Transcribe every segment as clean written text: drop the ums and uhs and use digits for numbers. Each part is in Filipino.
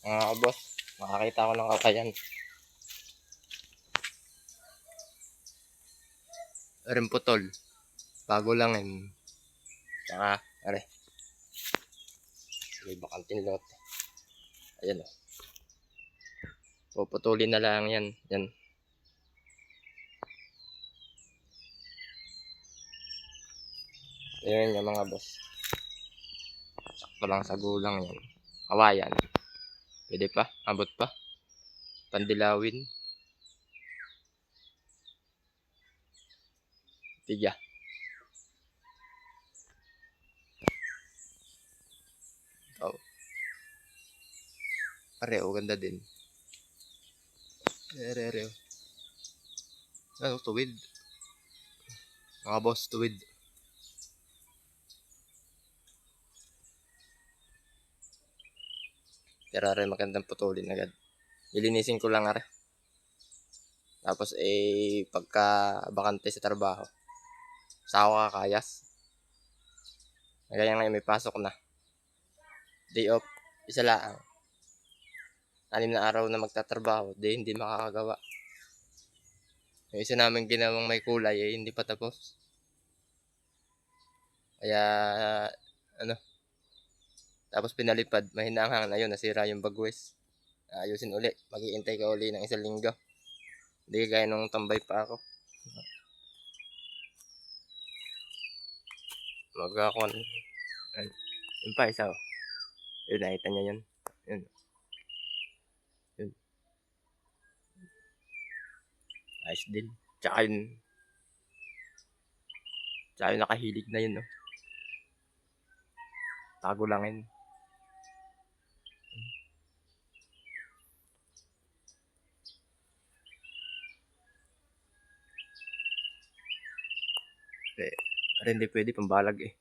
Mga boss, makakita ko ng kakayan. Rin putol. Bago lang yun. Saka, are. May bakanting lot. Ayan o. Puputulin na lang yan. Yan. Ayan yung mga boss. Sakto lang sa gulang yan. Kawayan. Pwede pa. Abot pa. Pandilawin. Tiga. Oh. Pareho, ganda din. Pareho. Ano, tuwid. Mga boss, tuwid. Pero rin magandang putulin agad. Ilinisin ko lang are. Tapos pagka bakante sa trabaho, sa ako kakayas. Kaya ngayon may pasok na. Day off, isa lang. 6 na araw na magtatrabaho, hindi makakagawa. Yung isa namin ginawang may kulay hindi pa tapos. Kaya ano, tapos pinalipad, mahina ang hangin, ayun nasira yung bagwes. Ayusin uli, mag-iintay ka uli ng 1 linggo. Hindi gaya nung tambay pa ako. Magkakon. Yun pa isa. Yun, nakita niya yun. Yun. Yun. Ayos din. Tsaka yun nakahilig na yun, no? Tago lang yun. Hindi pwede pambalag eh.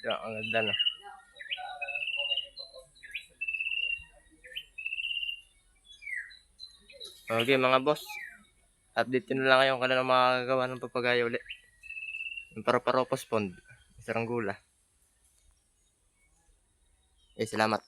Ang ganda, no? Okay mga boss, update nyo na lang kayong kanilang makakagawa ng papagaya ulit. Yung paru-paropos pond, sarang gula. Salamat.